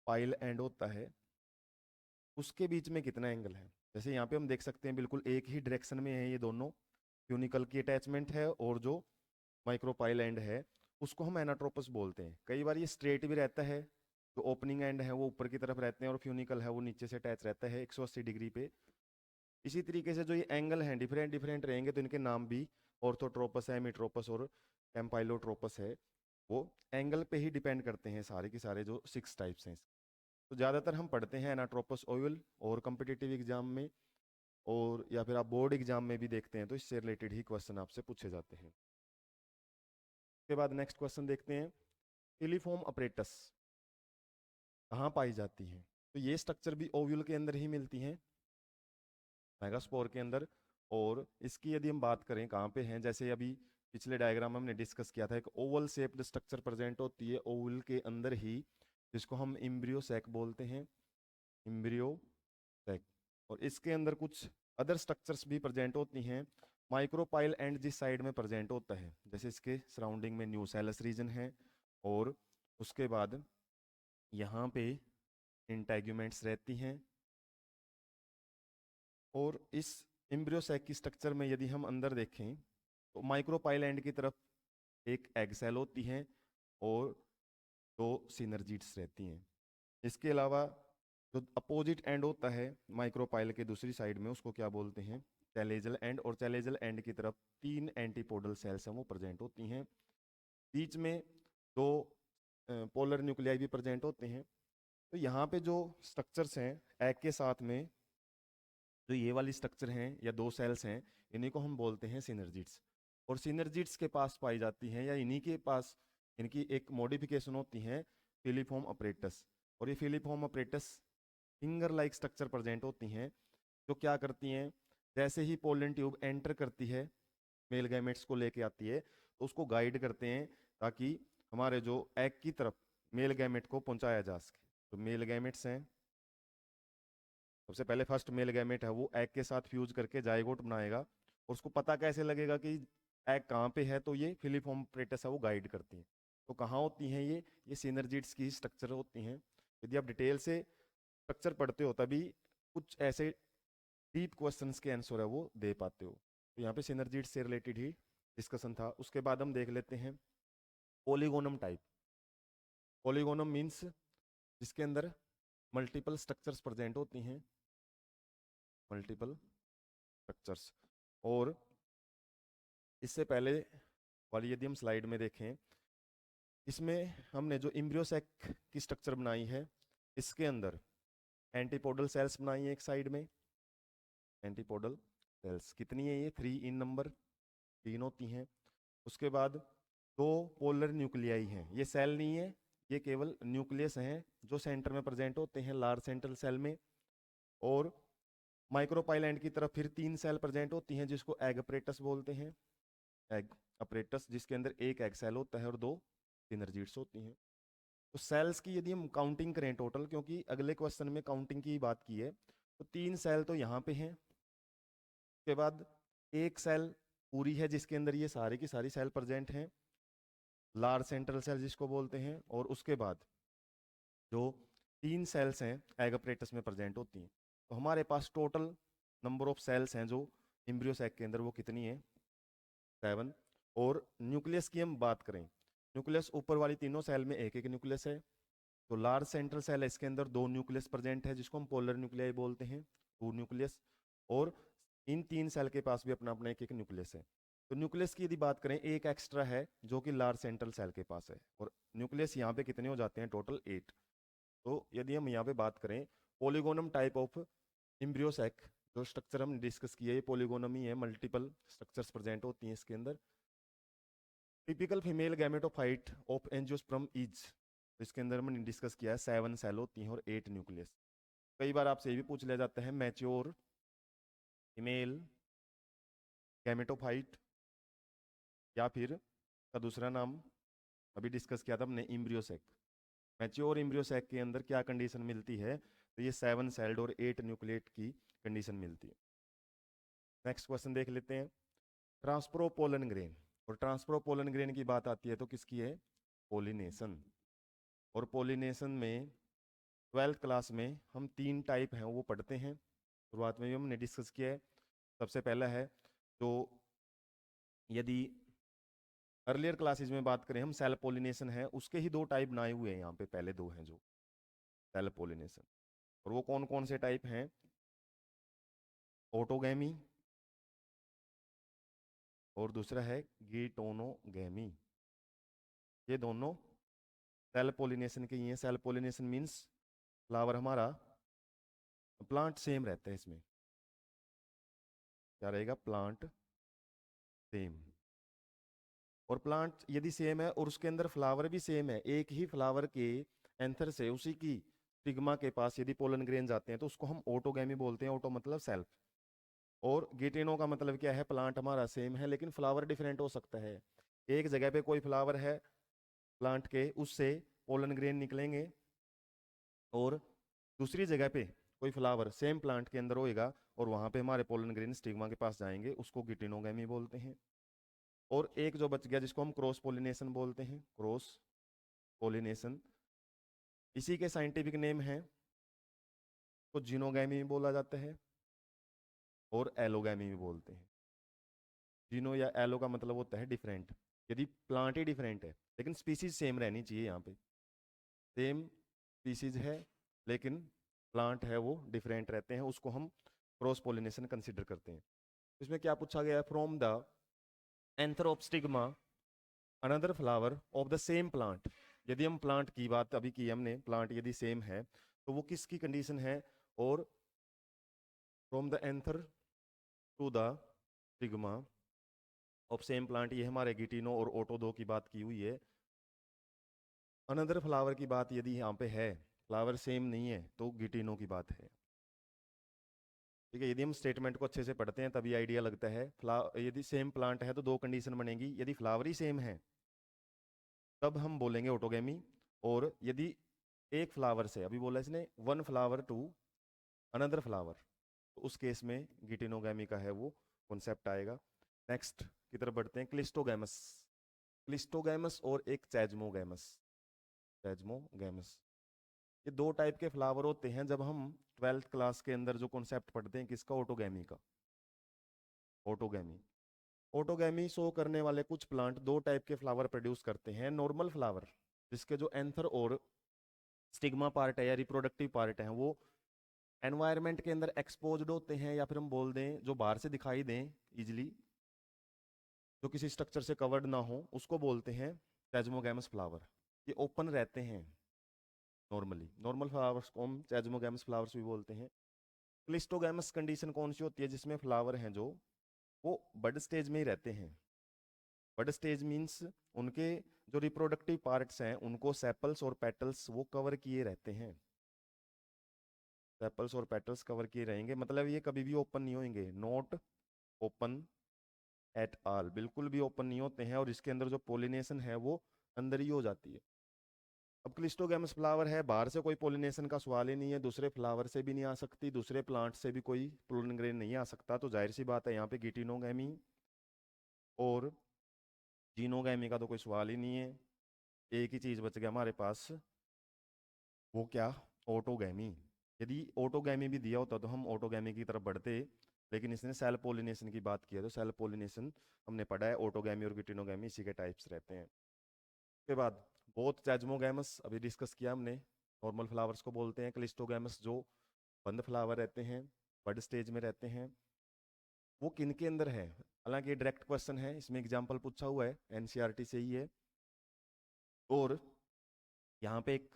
पाइल एंड होता है उसके बीच में कितना एंगल है। जैसे यहाँ पे हम देख सकते हैं बिल्कुल एक ही डायरेक्शन में है ये दोनों, यूनिकल की अटैचमेंट है, और जो माइक्रोपाइल एंड है उसको हम एनाट्रोपस बोलते हैं। कई बार ये स्ट्रेट भी रहता है, जो ओपनिंग एंड है वो ऊपर की तरफ रहते हैं, और फ्यूनिकल है वो नीचे से अटैच रहता है 180 डिग्री पे। इसी तरीके से जो ये एंगल हैं डिफरेंट डिफरेंट रहेंगे, तो इनके नाम भी ऑर्थोट्रोपस है, मिट्रोपस और टेम्पाइलोट्रोपस है, वो एंगल पे ही डिपेंड करते हैं सारे के सारे जो 6 टाइप्स हैं। तो ज़्यादातर हम पढ़ते हैं एनाट्रोपस ओवल, और कम्पिटिटिव एग्जाम में और या फिर आप बोर्ड एग्जाम में भी देखते हैं, तो इससे रिलेटेड ही क्वेश्चन आपसे पूछे जाते हैं। उसके बाद नेक्स्ट क्वेश्चन देखते हैं, टेलीफॉर्म अपरेटस कहाँ पाई जाती हैं। तो ये स्ट्रक्चर भी ओव्यूल के अंदर ही मिलती हैं, मेगास्पोर के अंदर। और इसकी यदि हम बात करें कहाँ पे हैं, जैसे अभी पिछले डायग्राम में हमने डिस्कस किया था, एक ओवल शेप्ड स्ट्रक्चर प्रेजेंट होती है ओवल के अंदर ही, जिसको हम इम्ब्रियो सैक बोलते हैं, इम्ब्रियो सैक। और इसके अंदर कुछ अदर स्ट्रक्चर्स भी प्रेजेंट होती हैं। माइक्रोपाइल एंड जिस साइड में प्रेजेंट होता है, जैसे इसके सराउंडिंग में न्यूसेलस रीजन है, और उसके बाद यहाँ पे इंटेग्यूमेंट्स रहती हैं, और इस एम्ब्रियो सैक की स्ट्रक्चर में यदि हम अंदर देखें तो माइक्रोपाइल एंड की तरफ एक एग सेल होती है और दो सिनर्जिड्स रहती हैं। इसके अलावा जो अपोजिट एंड होता है माइक्रोपाइल के दूसरी साइड में, उसको क्या बोलते हैं, चैलेजल एंड। और चैलेजल एंड की तरफ 3 एंटीपोडल सेल्स हैं वो प्रेजेंट होती हैं। बीच में 2 पोलर न्यूक्लियाई भी प्रेजेंट होते हैं। तो यहाँ पे जो स्ट्रक्चर्स हैं एग के साथ में, जो ये वाली स्ट्रक्चर हैं या 2 सेल्स हैं, इन्हीं को हम बोलते हैं सिनर्जिड्स। और सिनर्जिड्स के पास पाई जाती हैं या इन्हीं के पास इनकी एक मॉडिफिकेशन होती है फिलिफॉर्म अपरेटस। और ये filiform apparatus finger like structure present होती हैं, जो क्या करती हैं, जैसे ही पोलन ट्यूब एंटर करती है मेल गैमेट्स को लेके आती है, तो उसको गाइड करते हैं ताकि हमारे जो एग की तरफ मेल गैमेट को पहुंचाया जा सके। तो मेल गैमेट्स हैं, सबसे पहले फर्स्ट मेल गैमेट है वो एग के साथ फ्यूज करके जाइगोट बनाएगा। और उसको पता कैसे लगेगा कि एग कहाँ पे है, तो ये फिलिफॉर्म अपरेटस है वो गाइड करती है। तो कहाँ होती हैं ये सिनर्जिड्स की स्ट्रक्चर होती हैं। यदि आप डिटेल से स्ट्रक्चर पढ़ते हो तभी कुछ ऐसे डीप क्वेश्चंस के आंसर है वो दे पाते हो। तो यहाँ पे सिनर्जिड्स से रिलेटेड ही डिस्कशन था। उसके बाद हम देख लेते हैं पॉलीगोनम टाइप। पॉलीगोनम मीन्स जिसके अंदर मल्टीपल स्ट्रक्चर्स प्रेजेंट होती हैं, मल्टीपल स्ट्रक्चर्स। और इससे पहले वाली यदि हम स्लाइड में देखें, इसमें हमने जो एम्ब्रियो सैक की स्ट्रक्चर बनाई है, इसके अंदर एंटीपोडल सेल्स बनाई है एक साइड में। एंटीपोडल सेल्स कितनी है, ये 3 इन नंबर, 3 होती हैं। उसके बाद 2 पोलर न्यूक्लियाई हैं, ये सेल नहीं है, ये केवल न्यूक्लियस हैं जो सेंटर में प्रेजेंट होते हैं लार्ज सेंट्रल सेल में। और माइक्रोपाइलैंड की तरफ फिर 3 सेल प्रेजेंट होती हैं जिसको एग अपरेटस बोलते हैं। एग अपरेटस जिसके अंदर एक एग सेल होता है और 2 सिनर्जिड्स होती हैं। तो सेल्स की यदि हम काउंटिंग करें टोटल, क्योंकि अगले क्वेश्चन में काउंटिंग की बात की है, तो 3 सेल तो यहाँ पे हैं। उसके बाद एक सेल पूरी है जिसके अंदर ये सारी की सारी सेल प्रेजेंट हैं, लार्ज सेंट्रल सेल जिसको बोलते हैं। और उसके बाद जो 3 सेल्स हैं एग अपरेटस में प्रेजेंट होती हैं। तो हमारे पास टोटल नंबर ऑफ सेल्स हैं जो एम्ब्रियो सैक के अंदर, वो कितनी है, 7। और न्यूक्लियस की हम बात करें, न्यूक्लियस ऊपर वाली तीनों सेल में एक एक न्यूक्लियस है। तो लार्ज सेंट्रल सेल है, इसके अंदर 2 न्यूक्लियस प्रेजेंट है जिसको हम पोलर न्यूक्लियाई बोलते हैं, 2 न्यूक्लियस। और इन 3 सेल के पास भी अपना अपना एक एक न्यूक्लियस है। तो न्यूक्लियस की यदि बात करें, एक एक्स्ट्रा है जो कि लार्ज सेंट्रल सेल के पास है। और न्यूक्लियस यहाँ पे कितने हो जाते हैं, टोटल 8। तो यदि हम यहाँ पे बात करें polygonum type of embryo sac, जो स्ट्रक्चर हम डिस्कस किया है, ये पॉलीगोनम ही है, मल्टीपल स्ट्रक्चर्स प्रेजेंट होती हैं इसके अंदर। Typical female gametophyte of angiosperm is, इसके अंदर हमने डिस्कस किया है 7 सेल होती हैं और 8 न्यूक्लियस। कई बार आपसे ये भी पूछ लिया जाता है मैच्योर फीमेल गैमेटोफाइट, या फिर का दूसरा नाम अभी डिस्कस किया था हमने embryo sac. Mature embryo sac के अंदर क्या कंडीशन मिलती है, तो ये 7 सेल्ड और 8 न्यूक्लिएट की कंडीशन मिलती है। नेक्स्ट क्वेश्चन देख लेते हैं, ट्रांसप्रोपोलन ग्रेन। और ट्रांसप्रोपोलन ग्रेन की बात आती है तो किसकी है, पोलिनेशन। और पोलिनेशन में 12th क्लास में हम 3 टाइप हैं वो पढ़ते हैं, शुरुआत में भी हमने डिस्कस किया है। सबसे पहला है, तो यदि अर्लियर क्लासेज में बात करें हम, सेल पोलिनेशन है, उसके ही 2 टाइप बनाए हुए हैं यहाँ पे, पहले 2 हैं जो सेल पोलिनेशन। और वो कौन कौन से टाइप हैं, ऑटोगैमी और दूसरा है गिटोनोगैमी। ये दोनों सेल पोलिनेशन के ही हैं। सेल पोलिनेशन मीन्स फ्लावर हमारा प्लांट सेम रहता है, इसमें क्या रहेगा, प्लांट सेम। और प्लांट यदि सेम है और उसके अंदर फ्लावर भी सेम है, एक ही फ्लावर के एंथर से उसी की स्टिग्मा के पास यदि पोलन ग्रेन जाते हैं तो उसको हम ऑटोगैमी बोलते हैं। ऑटो मतलब सेल्फ, और गेटिनो का मतलब क्या है, प्लांट हमारा सेम है लेकिन फ्लावर डिफरेंट हो सकता है। एक जगह पे कोई फ्लावर है प्लांट के, उससे पोलन ग्रेन निकलेंगे, और दूसरी जगह पे कोई फ्लावर सेम प्लांट के अंदर होएगा और वहां पे हमारे पोलन ग्रेन स्टिग्मा के पास जाएंगे, उसको गिटिनोगैमी बोलते हैं। और एक जो बच गया जिसको हम क्रॉस पोलिनेशन बोलते हैं, क्रॉस पोलिनेशन, इसी के साइंटिफिक नेम है, तो जिनोगैमी बोला जाता है। और एलोगैमी भी बोलते हैं। जीनो या एलो का मतलब होता है डिफरेंट। यदि प्लांट ही डिफरेंट है लेकिन स्पीसीज सेम रहनी चाहिए, यहाँ पे सेम स्पीसीज है लेकिन प्लांट है वो डिफरेंट रहते हैं, उसको हम क्रॉस पोलिनेशन कंसिडर करते हैं। इसमें क्या पूछा गया है, from the anther of stigma another flower of the same plant. यदि हम प्लांट की बात अभी की हमने, प्लांट यदि सेम है तो वो किसकी कंडीशन है, और from the anther to the stigma of same plant, ये हमारे गिटिनो और ओटो 2 की बात की हुई है। अनदर फ्लावर की बात यदि यहाँ पे है, फ्लावर सेम नहीं है, तो गिटिनो की बात है। ठीक है, यदि हम स्टेटमेंट को अच्छे से पढ़ते हैं तभी आइडिया लगता है। यदि सेम प्लांट है तो दो कंडीशन बनेगी, यदि फ्लावर ही सेम है तब हम बोलेंगे ऑटोगैमी, और यदि एक फ्लावर से, अभी बोला इसने one flower to another flower, तो उस केस में गिटिनोगैमी का है वो कॉन्सेप्ट आएगा। नेक्स्ट की तरफ बढ़ते हैं, क्लिस्टोगैमस। क्लिस्टोगैमस और एक चैजमोगैमस। चैजमोगैमस, ये दो टाइप के फ्लावर होते हैं। जब हम 12th क्लास के अंदर जो कॉन्सेप्ट पढ़ते हैं किसका, ऑटोगैमी का। ऑटोगैमी, ऑटोगैमी शो करने वाले कुछ प्लांट दो टाइप के फ्लावर प्रोड्यूस करते हैं। नॉर्मल फ्लावर जिसके जो एंथर और स्टिग्मा पार्ट है या रिप्रोडक्टिव पार्ट है वो एनवायरनमेंट के अंदर एक्सपोज्ड होते हैं, या फिर हम बोल दें जो बाहर से दिखाई दें इजिली, जो किसी स्ट्रक्चर से कवर्ड ना हो, उसको बोलते हैं चैजमोगैमस फ्लावर। ये ओपन रहते हैं नॉर्मली। नॉर्मल फ्लावर्स को हम चैजमोगैमस फ्लावर्स भी बोलते हैं। क्लिस्टोगैमस कंडीशन कौन सी होती है, जिसमें फ्लावर हैं जो वो बड स्टेज में ही रहते हैं। बड स्टेज मीन्स उनके जो रिप्रोडक्टिव पार्ट्स हैं उनको सेपल्स और पेटल्स वो कवर किए रहते हैं। सेपल्स और पेटल्स कवर किए रहेंगे, मतलब ये कभी भी ओपन नहीं होंगे, नॉट ओपन एट ऑल, बिल्कुल भी ओपन नहीं होते हैं, और इसके अंदर जो पोलिनेशन है वो अंदर ही हो जाती है। अब क्लिस्टोगैमस फ्लावर है, बाहर से कोई पोलिनेशन का सवाल ही नहीं है, दूसरे फ्लावर से भी नहीं आ सकती, दूसरे प्लांट से भी कोई पोलन ग्रेन नहीं आ सकता, तो जाहिर सी बात है यहाँ पे गिटिनोगैमी और जीनोगैमी का तो कोई सवाल ही नहीं है। एक ही चीज बच गया हमारे पास, वो क्या, ऑटोगैमी। यदि ऑटोगैमी भी दिया होता तो हम ऑटोगैमी की तरफ बढ़ते, लेकिन इसने सेल पोलिनेशन की बात की है, तो सेल पोलिनेशन हमने पढ़ा है, ऑटोगैमी और गिटिनोगैमी इसी के टाइप्स रहते हैं। उसके बाद बोथ चैजमोगैमस अभी डिस्कस किया हमने, नॉर्मल फ्लावर्स को बोलते हैं। क्लिस्टोगैमस जो बंद फ्लावर रहते हैं, बड स्टेज में रहते हैं, वो किन के अंदर है। हालांकि ये डायरेक्ट क्वेश्चन है, इसमें एग्जाम्पल पूछा हुआ है, एनसीईआरटी से ही है, और यहाँ पे एक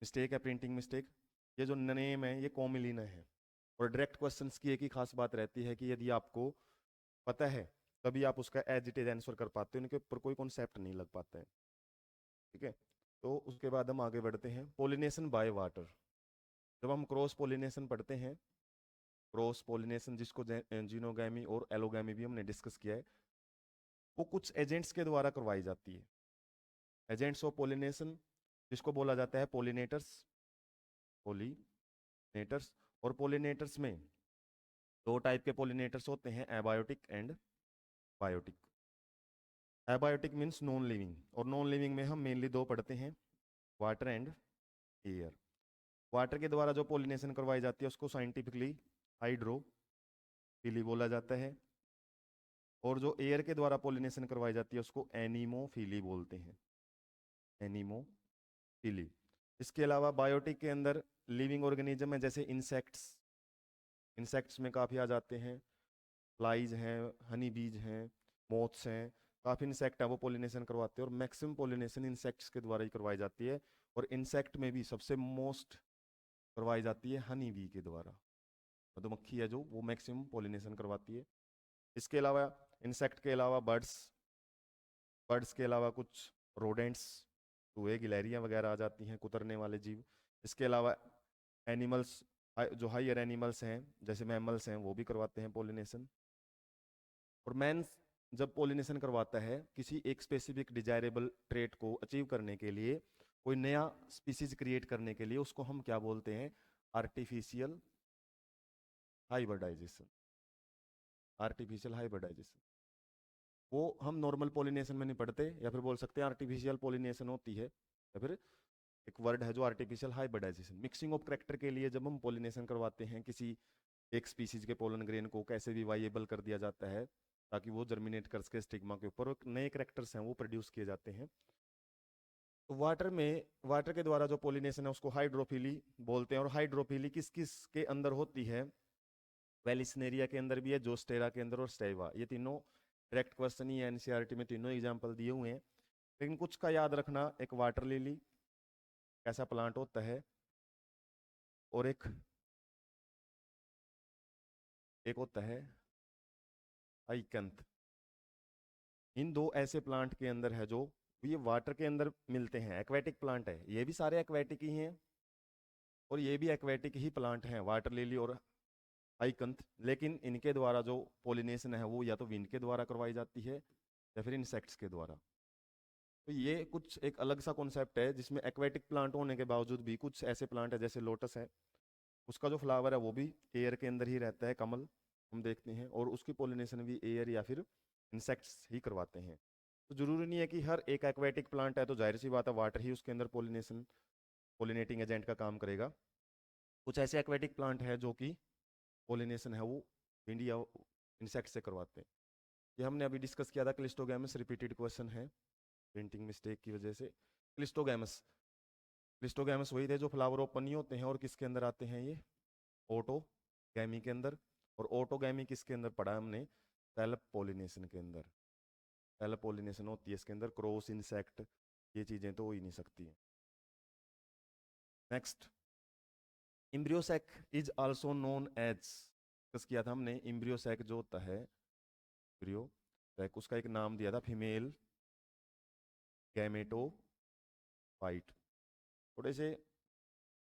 मिस्टेक है, प्रिंटिंग मिस्टेक। ये जो नेम है ये कॉमिलिना है, और डायरेक्ट क्वेश्चंस की एक ही खास बात रहती है कि यदि आपको पता है तभी आप उसका एज इट इज आंसर कर पाते हो, उनके ऊपर कोई कॉन्सेप्ट नहीं लग पाता है। ठीक है, तो उसके बाद हम आगे बढ़ते हैं, पोलिनेशन बाय वाटर। जब हम क्रॉस पोलिनेशन पढ़ते हैं, क्रॉस पोलिनेशन जिसको जीनोगैमी और एलोगैमी भी हमने डिस्कस किया है, वो कुछ एजेंट्स के द्वारा करवाई जाती है। एजेंट्स ऑफ पोलिनेशन जिसको बोला जाता है पोलिनेटर्स, पोलिनेटर्स। और पोलिनेटर्स में दो टाइप के पोलिनेटर्स होते हैं, abiotic and biotic. Abiotic means non living, और नॉन लिविंग में हम मेनली दो पढ़ते हैं, वाटर एंड एयर। वाटर के द्वारा जो पोलिनेशन करवाई जाती है उसको साइंटिफिकली हाइड्रोफिली बोला जाता है, और जो एयर के द्वारा पोलिनेशन करवाई जाती है उसको एनीमोफिली बोलते हैं, एनीमोफिली। इसके अलावा बायोटिक के अंदर लिविंग ऑर्गेनिज्म है, जैसे इंसेक्ट्स, इंसेक्ट्स में काफ़ी आ जाते हैं, फ्लाइज हैं, हनी बीज हैं, मोथ्स हैं, काफ़ी इंसेक्ट है वो पोलिनेशन करवाते हैं, और मैक्सिमम पोलिनेशन इंसेक्ट्स के द्वारा ही करवाई जाती है। और इंसेक्ट में भी सबसे मोस्ट करवाई जाती है हनी बी के द्वारा, मधुमक्खी है जो वो मैक्सिमम पोलिनेशन करवाती है। इसके अलावा इंसेक्ट के अलावा बर्ड्स, बर्ड्स के अलावा कुछ रोडेंट्स, चूहे गिलहरियाँ वगैरह आ जाती हैं, कुतरने वाले जीव। इसके अलावा एनिमल्स, जो हायर एनिमल्स हैं जैसे मैमल्स हैं वो भी करवाते हैं पोलिनेशन। और मैन जब पोलिनेशन करवाता है किसी एक स्पेसिफिक डिजायरेबल ट्रेट को अचीव करने के लिए, कोई नया स्पीसीज क्रिएट करने के लिए, उसको हम क्या बोलते हैं, आर्टिफिशियल हाइब्रिडाइजेशन। आर्टिफिशियल हाइब्रिडाइजेशन वो हम नॉर्मल पोलिनेशन में नहीं पढ़ते, या फिर बोल सकते हैं आर्टिफिशियल पोलिनेशन होती है, या फिर एक वर्ड है जो artificial hybridisation. Mixing of character के लिए जब हम पोलिनेशन करवाते हैं किसी एक स्पीसीज के पोलन ग्रेन को कैसे भी वाइएबल कर दिया जाता है ताकि वो जर्मिनेट कर सके स्टिग्मा के ऊपर, और नए करेक्टर्स हैं वो प्रोड्यूस किए जाते हैं। तो वाटर के द्वारा जो पोलिनेशन है उसको हाइड्रोफिली बोलते हैं। और हाइड्रोफिली किस किस के अंदर होती है? वेलिस्नेरिया के अंदर भी है, जोस्टेरा के अंदर और स्टेवा। ये तीनों डायरेक्ट क्वेश्चन ही एनसीईआरटी में तीनों एग्जांपल दिए हुए हैं। लेकिन कुछ का याद रखना, एक वाटर लिली कैसा प्लांट होता है, और एक होता है आइकंथ। इन दो ऐसे प्लांट के अंदर है जो ये वाटर के अंदर मिलते हैं, एक्वेटिक प्लांट है। ये भी सारे एक्वेटिक ही हैं और ये भी एक्वेटिक ही प्लांट हैं, वाटर लिली और आइकंथ। लेकिन इनके द्वारा जो पोलिनेशन है वो या तो विंड के द्वारा करवाई जाती है या फिर इंसेक्ट्स के द्वारा। तो ये कुछ एक अलग सा कॉन्सेप्ट है जिसमें एक्वेटिक प्लांट होने के बावजूद भी कुछ ऐसे प्लांट है, जैसे लोटस है, उसका जो फ्लावर है वो भी एयर के अंदर ही रहता है, कमल हम देखते हैं, और उसकी पोलिनेशन भी एयर या फिर इंसेक्ट्स ही करवाते हैं। तो जरूरी नहीं है कि हर एक एक्वेटिक प्लांट है तो जाहिर सी बात है वाटर ही उसके अंदर पोलिनेटिंग एजेंट का काम करेगा। कुछ ऐसे एक्वेटिक प्लांट है जो कि पोलिनेशन है वो विंड या इंसेक्ट से करवाते हैं। ये हमने अभी डिस्कस किया था, क्लिस्टोगैमस रिपीटेड क्वेश्चन है प्रिंटिंग मिस्टेक की वजह से। क्लिस्टोगैमस वही थे जो फ्लावर ओपन नहीं होते हैं, और किसके अंदर आते हैं? ये ऑटोगैमी के अंदर। और ऑटोगैमी किसके अंदर पढ़ा हमने? सेल्फ पोलिनेशन के अंदर। सेल्फ पोलिनेशन होती है इसके अंदर, क्रॉस इंसेक्ट ये चीजें तो हो ही नहीं सकती हैं। Next, embryo sac is also known as, discuss किया था हमने। इम्ब्रियोसैक जो होता है, इम्ब्रियोसैक, उसका एक नाम दिया था फीमेल गैमेटोफाइट। थोड़े से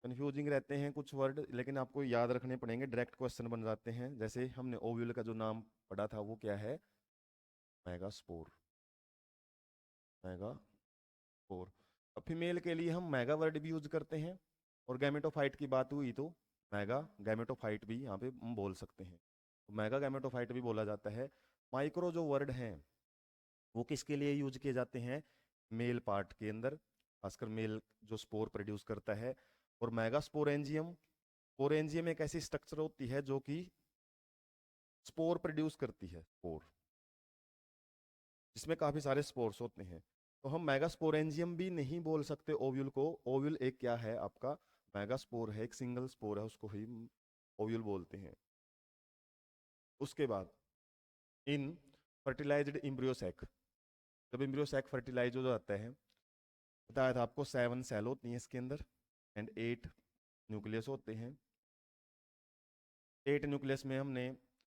कंफ्यूजिंग रहते हैं कुछ वर्ड, लेकिन आपको याद रखने पड़ेंगे, डायरेक्ट क्वेश्चन बन जाते हैं। जैसे हमने ओव्यूल का जो नाम पढ़ा था वो क्या है? मेगास्पोर। मेगास्पोर। अब फीमेल के लिए हम मेगा वर्ड भी यूज करते हैं, और गैमेटोफाइट की बात हुई तो मेगा गैमेटोफाइट भी यहाँ पे हम बोल सकते हैं। तो मेगा गैमेटोफाइट भी बोला जाता है। माइक्रो जो वर्ड हैं वो किसके लिए यूज किए जाते हैं? मेल पार्ट के अंदर, खासकर मेल जो स्पोर प्रोड्यूस करता है। और मेगा स्पोरेंजियम, स्पोरेंजियम एक ऐसी स्ट्रक्चर होती है जो कि स्पोर प्रोड्यूस करती है, स्पोर जिसमें काफी सारे स्पोर्स होते हैं। तो हम मेगास्पोरेंजियम भी नहीं बोल सकते ओव्यूल को। ओव्यूल एक क्या है आपका? मेगास्पोर है, एक सिंगल स्पोर है, उसको ही ओव्यूल बोलते हैं। उसके बाद इन फर्टिलाइज्ड इम्ब्रियोसैक, जब इम्ब्रियोसैक फर्टिलाइज हो जाता है, बताया था आपको 7 सेल होती हैं इसके अंदर एंड 8 न्यूक्लियस होते हैं। 8 न्यूक्लियस में हमने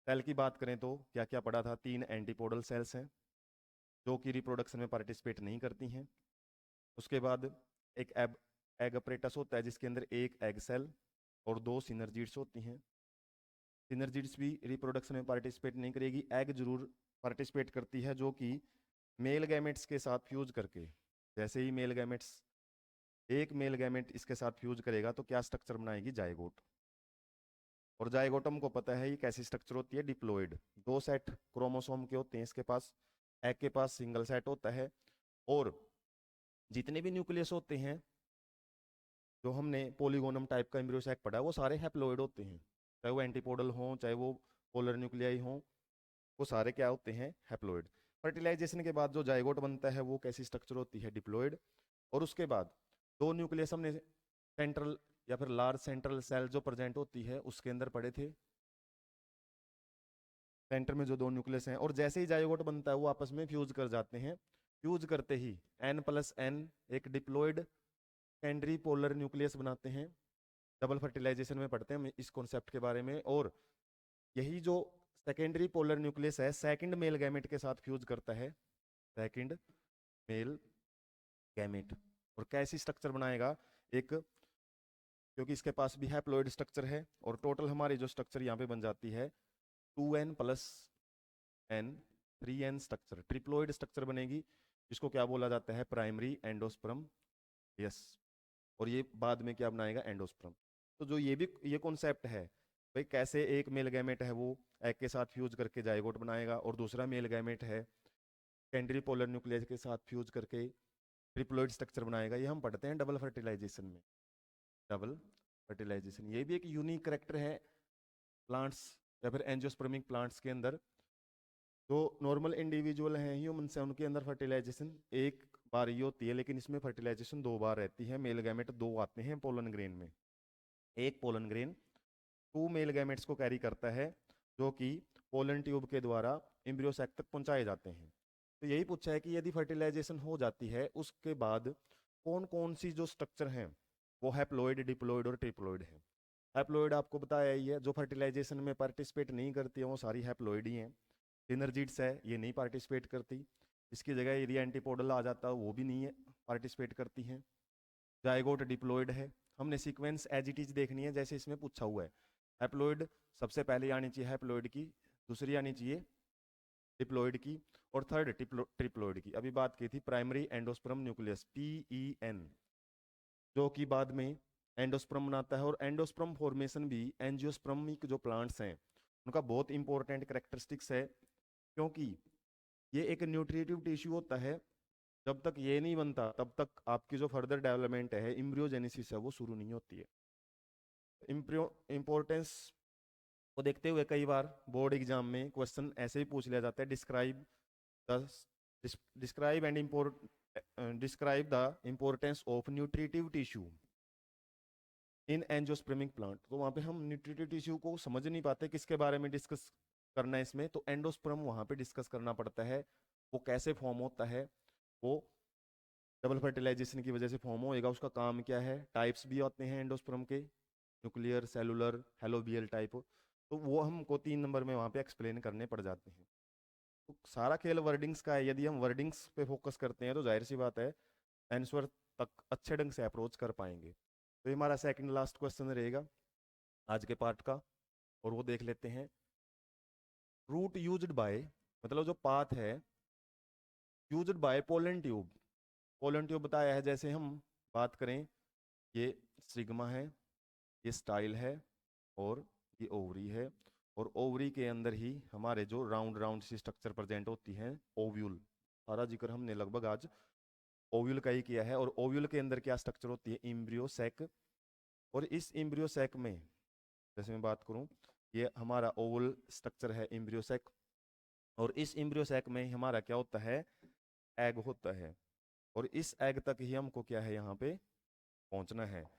सेल की बात करें तो क्या क्या पढ़ा था? 3 एंटीपोडल सेल्स हैं जो कि रिप्रोडक्शन में पार्टिसिपेट नहीं करती हैं। उसके बाद एक एग अपरेटस होता है जिसके अंदर एक एग सेल और 2 सिनर्जिड्स होती हैं। सिनर्जिड्स भी रिप्रोडक्शन में पार्टिसिपेट नहीं करेगी, एग जरूर पार्टिसिपेट करती है, जो कि मेल गैमेट्स के साथ फ्यूज करके, जैसे ही एक मेल गैमेट इसके साथ फ्यूज करेगा तो क्या स्ट्रक्चर बनाएगी? जाइगोट। और जाइगोटम को पता है ये कैसी स्ट्रक्चर होती है? डिप्लॉइड। 2 सेट क्रोमोसोम के होते हैं इसके पास, एग के पास सिंगल सेट होता है। और जितने भी न्यूक्लियस होते हैं जो हमने पोलीगोनम टाइप का एम्ब्रियोसैक पढ़ा है वो सारे हैप्लॉइड होते हैं, चाहे वो एंटीपोडल हो चाहे वो पोलर न्यूक्लियाई हो, वो सारे क्या होते हैं? हैप्लॉइड। फर्टिलाइजेशन के बाद जो जाइगोट बनता है वो कैसी स्ट्रक्चर होती है? डिप्लॉइड। और उसके बाद 2 न्यूक्लियस हमने सेंट्रल या फिर लार्ज सेंट्रल सेल जो प्रेजेंट होती है उसके अंदर पढ़े थे, सेंटर में जो 2 न्यूक्लियस हैं, और जैसे ही जाइगोट बनता है वो आपस में फ्यूज कर जाते हैं। फ्यूज करते ही N+N एक डिप्लॉइड सेकेंडरी पोलर न्यूक्लियस बनाते हैं। डबल फर्टिलाइजेशन में पढ़ते हैं हम इस कॉन्सेप्ट के बारे में। और यही जो सेकेंडरी पोलर न्यूक्लियस है सेकंड मेल गैमेट के साथ फ्यूज करता है, सेकंड मेल गैमेट। और कैसी स्ट्रक्चर बनाएगा? एक, क्योंकि इसके पास भी हैप्लॉइड स्ट्रक्चर है, और टोटल हमारी जो स्ट्रक्चर यहाँ पे बन जाती है 2N+N 3N structure, triploid structure बनेगी, जिसको क्या बोला जाता है? Primary endosperm. यस। और ये बाद में क्या बनाएगा? एंडोस्पर्म। तो जो ये कॉन्सेप्ट है भाई, कैसे एक मेल गैमेट है वो एग के साथ फ्यूज करके जाइगोट बनाएगा, और दूसरा मेल गैमेट है सेकेंडरी पोलर न्यूक्लियस के साथ फ्यूज करके ट्रिप्लॉइड स्ट्रक्चर बनाएगा, ये हम पढ़ते हैं डबल फर्टिलाइजेशन में। डबल फर्टिलाइजेशन ये भी एक यूनिक करेक्टर है प्लांट्स या फिर एंजियोस्पर्मिक प्लांट्स के अंदर जो नॉर्मल इंडिविजुअल हैं ह्यूमन्स हैं उनके अंदर फर्टिलाइजेशन एक बार ही होती है, लेकिन इसमें फर्टिलाइजेशन 2 बार रहती है। मेल गैमेट 2 आते हैं पोलन ग्रेन में। एक पोलन ग्रेन 2 मेल गैमेट्स को कैरी करता है जो कि पोलन ट्यूब के द्वारा एम्ब्रियो सैक तक पहुंचाए जाते हैं। तो यही पूछा है कि यदि फर्टिलाइजेशन हो जाती है उसके बाद कौन कौन सी जो स्ट्रक्चर हैं वो हैप्लॉइड, डिप्लॉइड और ट्रिप्लॉइड है। हैप्लॉइड आपको बताया ही है, जो फर्टिलाइजेशन में पार्टिसिपेट नहीं करती है वो सारी हैप्लॉइड ही हैं। सिनर्जिड्स है, ये नहीं पार्टिसिपेट करती। इसकी जगह यदि एंटीपोडल आ जाता है वो भी नहीं है पार्टिसिपेट करती हैं। जाइगोट डिप्लॉइड है। हमने सीक्वेंस एज इट इज देखनी है जैसे इसमें पूछा हुआ है। हैप्लॉइड सबसे पहले आनी चाहिए हैप्लॉइड की, दूसरी आनी चाहिए डिप्लॉइड की, और थर्ड ट्रिप्लॉइड की। अभी बात की थी प्राइमरी एंडोस्पर्म न्यूक्लियस PEN, जो कि बाद में एंडोस्पर्म बनाता है। और एंडोस्पर्म फॉर्मेशन भी एंजियोस्पर्मिक जो प्लांट्स हैं उनका बहुत इंपॉर्टेंट करेक्टरिस्टिक्स है, क्योंकि ये एक न्यूट्रिटिव टिश्यू होता है। जब तक ये नहीं बनता तब तक आपकी जो फर्दर डेवलपमेंट है, एम्ब्रियोजेनेसिस है, वो शुरू नहीं होती है। इंपॉर्टेंस को देखते हुए कई बार बोर्ड एग्जाम में क्वेश्चन ऐसे ही पूछ लिया जाता है, describe and describe the importance of nutritive tissue in angiospermic plant. तो वहाँ पे हम न्यूट्रिटिव टिश्यू को समझ नहीं पाते किसके बारे में डिस्कस करना है इसमें, तो एंडोस्पर्म वहाँ पे डिस्कस करना पड़ता है। वो कैसे फॉर्म होता है, वो डबल फर्टिलाइजेशन की वजह से फॉर्म होएगा, उसका काम क्या है, टाइप्स भी होते हैं एंडोस्पर्म के, न्यूक्लियर, सेलुलर, हेलोबियल टाइप। तो वो हमको 3 नंबर में वहाँ पे एक्सप्लेन करने पड़ जाते हैं। तो सारा खेल वर्डिंग्स का है। यदि हम वर्डिंग्स पे फोकस करते हैं तो जाहिर सी बात है आंसर तक अच्छे ढंग से अप्रोच कर पाएंगे। तो ये हमारा सेकंड लास्ट क्वेश्चन रहेगा आज के पार्ट का, और वो देख लेते हैं। रूट यूज्ड बाय, मतलब जो पाथ है used by pollen tube. Pollen tube बताया है, जैसे हम बात करें ये सिग्मा है, ये स्टाइल है, और ये ओवरी है। और ओवरी के अंदर ही हमारे जो राउंड राउंड सी स्ट्रक्चर प्रेजेंट होती है, ओव्यूल। सारा जिक्र हमने लगभग आज ओव्यूल का ही किया है। और ओव्यूल के अंदर क्या स्ट्रक्चर होती है, एम्ब्रियो सैक। और इस एम्ब्रियो सैक में जैसे मैं बात करूं, ये हमारा ओवल स्ट्रक्चर है एम्ब्रियो सैक। और इस एम्ब्रियो सैक में हमारा क्या होता है, एग होता है। और इस एग तक ही हमको क्या है यहाँ पे पहुंचना है।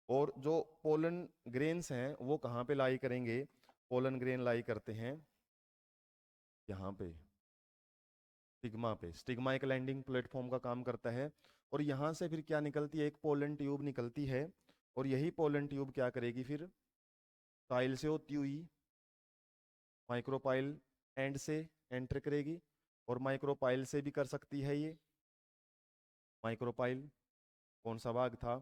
और जो पोलन ग्रेन्स हैं वो कहाँ पे लाई करेंगे, पोलन ग्रेन लाई करते हैं यहाँ पे स्टिग्मा पे। स्टिग्मा एक लैंडिंग प्लेटफॉर्म का काम करता है। और यहाँ से फिर क्या निकलती है, एक पोलन ट्यूब निकलती है। और यही पोलन ट्यूब क्या करेगी, फिर साइल से होती हुई माइक्रोपाइल एंड से एंटर करेगी। और माइक्रोपाइल से भी कर सकती है ये। माइक्रोपाइल कौन सा भाग था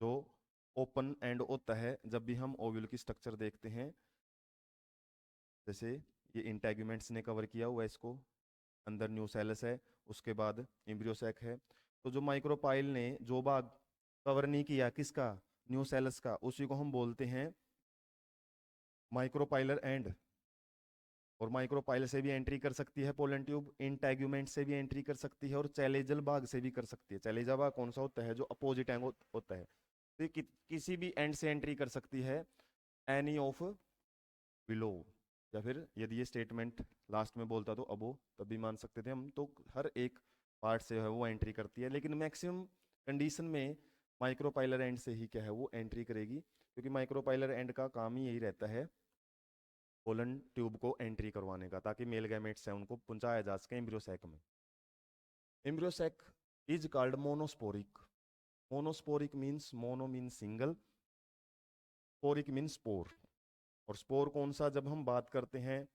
जो ओपन एंड होता है जब भी हम ओव्यूल की स्ट्रक्चर देखते हैं। जैसे ये इंटेगुमेंट्स ने कवर किया हुआ है इसको, अंदर न्यूसेलस है, उसके बाद एम्ब्रियोसैक है। तो जो माइक्रोपाइल ने जो भाग कवर नहीं किया किसका, न्यूसेलस का, उसी को हम बोलते हैं माइक्रोपाइलर एंड। और माइक्रोपाइल से भी एंट्री कर सकती है पोलन ट्यूब, इंटेगुमेंट से भी एंट्री कर सकती है, और चैलेजल भाग से भी कर सकती है। चैलेजा भाग कौन सा होता है, जो अपोजिट एंग होता है। तो ये किसी भी एंड से एंट्री कर सकती है, एनी ऑफ बिलो। या फिर यदि ये स्टेटमेंट लास्ट में बोलता तो अबो, तब भी मान सकते थे हम। तो हर एक पार्ट से है वो एंट्री करती है, लेकिन मैक्सिमम कंडीशन में माइक्रोपाइलर एंड से ही क्या है वो एंट्री करेगी, क्योंकि माइक्रोपाइलर एंड का काम ही यही रहता है पोलन ट्यूब को एंट्री करवाने का, ताकि मेल गैमेट्स हैं उनको पहुंचाया जा सके एम्ब्रियोसैक में। Embryo sac is called monosporic. Monosporic means, mono means single, sporic means spore. और स्पोर कौन सा, जब हम बात करते हैं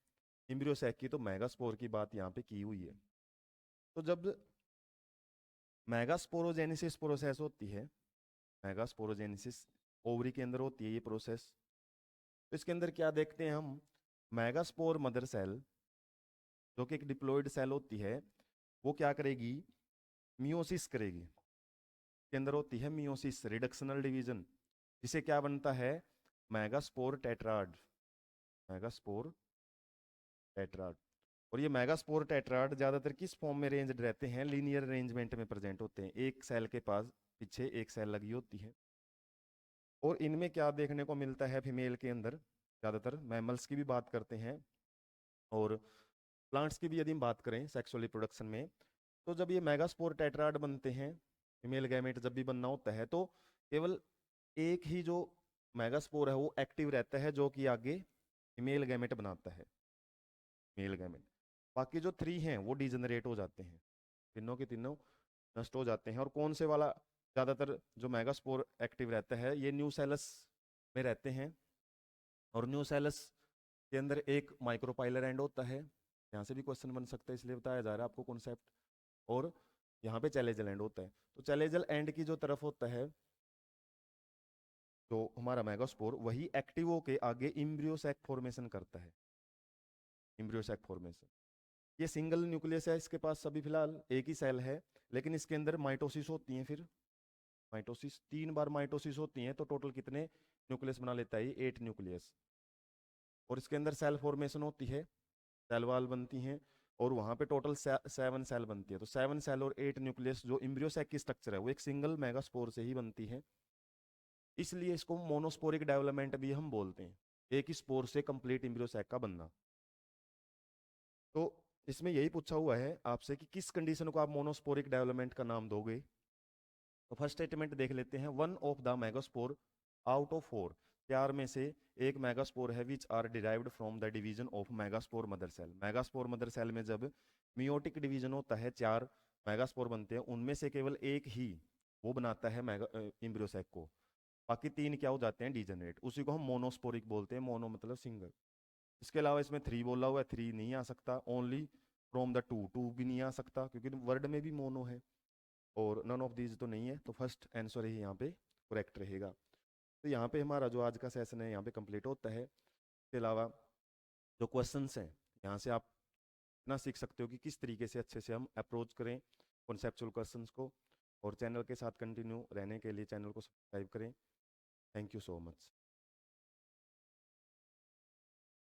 एम्ब्रियोसैक की तो मेगास्पोर की बात यहाँ पे की हुई है। तो जब मेगास्पोरोजेनेसिस प्रोसेस होती है, मेगास्पोरोजेनेसिस ओवरी के अंदर होती है ये प्रोसेस। तो इसके अंदर क्या देखते हैं हम, मेगास्पोर मदर सेल जो कि एक डिप्लॉइड सेल होती है, वो क्या करेगी, मियोसिस करेगी। के अंदर होती है मियोसिस, रिडक्शनल डिवीजन, जिसे क्या बनता है, मेगास्पोर टेट्राड। Megaspore tetrad. और ये मेगास्पोर टेट्राड ज्यादातर किस फॉर्म में रेंज्ड रहते हैं, लीनियर अरेंजमेंट में प्रेजेंट होते हैं। एक सेल के पास पीछे एक सेल लगी होती है। और इनमें क्या देखने को मिलता है फीमेल के अंदर, ज़्यादातर मैमल्स की भी बात करते हैं और प्लांट्स की भी यदि हम बात करें सेक्सुअल रिप्रोडक्शन में, तो जब ये मेगास्पोर टेट्राड बनते हैं, फीमेल गैमेट जब भी बनना होता है, तो केवल एक ही जो मेगास्पोर है वो एक्टिव रहता है, जो कि आगे फीमेल गैमेट बनाता है, मेल गैमेट। बाकी जो 3 हैं वो डिजेनरेट हो जाते हैं, तीनों के तीनों नष्ट हो जाते हैं। और कौन से वाला ज़्यादातर जो मेगास्पोर एक्टिव रहता है, ये न्यूसेलस में रहते हैं। और न्यूसेलस के अंदर एक माइक्रोपाइलर एंड होता है, यहाँ से भी क्वेश्चन बन सकता है, इसलिए बताया जा रहा है आपको कॉन्सेप्ट। और यहाँ पे चैलेजल एंड होता है, तो चैलेजल एंड की जो तरफ होता है तो हमारा मेगास्पोर, वही एक्टिव होके आगे इम्ब्रियोसैक फॉर्मेशन करता है, इम्ब्रियोसैक फॉर्मेशन। ये सिंगल न्यूक्लियस है इसके पास, अभी फिलहाल एक ही सेल है, लेकिन इसके अंदर माइटोसिस होती है। फिर माइटोसिस 3 बार माइटोसिस होती है, तो टोटल कितने न्यूक्लियस बना लेता है? 8 न्यूक्लियस। और इसके अंदर सेल फॉर्मेशन होती है, सेल वाल बनती हैं, और वहां पे टोटल 7 सेल बनती है। तो 7 सेल और 8 न्यूक्लियस जो इम्ब्रियोसैक की स्ट्रक्चर है वो एक सिंगल मेगास्पोर से ही बनती है, इसलिए इसको मोनोस्पोरिक डेवलपमेंट भी हम बोलते हैं, एक ही स्पोर से कंप्लीट इम्ब्रियोसैक का बनना। तो इसमें यही पूछा हुआ है आपसे कि किस कंडीशन को आप मोनोस्पोरिक डेवलपमेंट का नाम दोगे। तो फर्स्ट स्टेटमेंट देख लेते हैं, 1 of the megaspore out of 4, 4 में से एक मेगास्पोर है which are derived from the division of megaspore mother cell. Megaspore mother cell में जब मियोटिक डिवीजन होता है, 4 मेगास्पोर बनते हैं, उनमें से केवल एक ही वो बनाता है इम्ब्रियोसैक को, बाकी 3 क्या हो जाते हैं? डिजेनरेट। उसी को हम मोनोस्पोरिक बोलते हैं, मोनो मतलब सिंगल। इसके अलावा इसमें 3 बोला हुआ है, 3 नहीं आ सकता, ओनली फ्रॉम द 2, 2 भी नहीं आ सकता क्योंकि वर्ड में भी मोनो है, और नन ऑफ दीज तो नहीं है, तो फर्स्ट आंसर ही यहाँ पे करेक्ट रहेगा। तो यहाँ पे हमारा जो आज का सेशन है यहाँ पे कंप्लीट होता है। इसके अलावा जो क्वेश्चंस हैं यहाँ से आप इतना सीख सकते हो कि किस तरीके से अच्छे से हम अप्रोच करें कॉन्सेप्चुअल क्वेश्चंस को। और चैनल के साथ कंटिन्यू रहने के लिए चैनल को सब्सक्राइब करें। Thank you so much.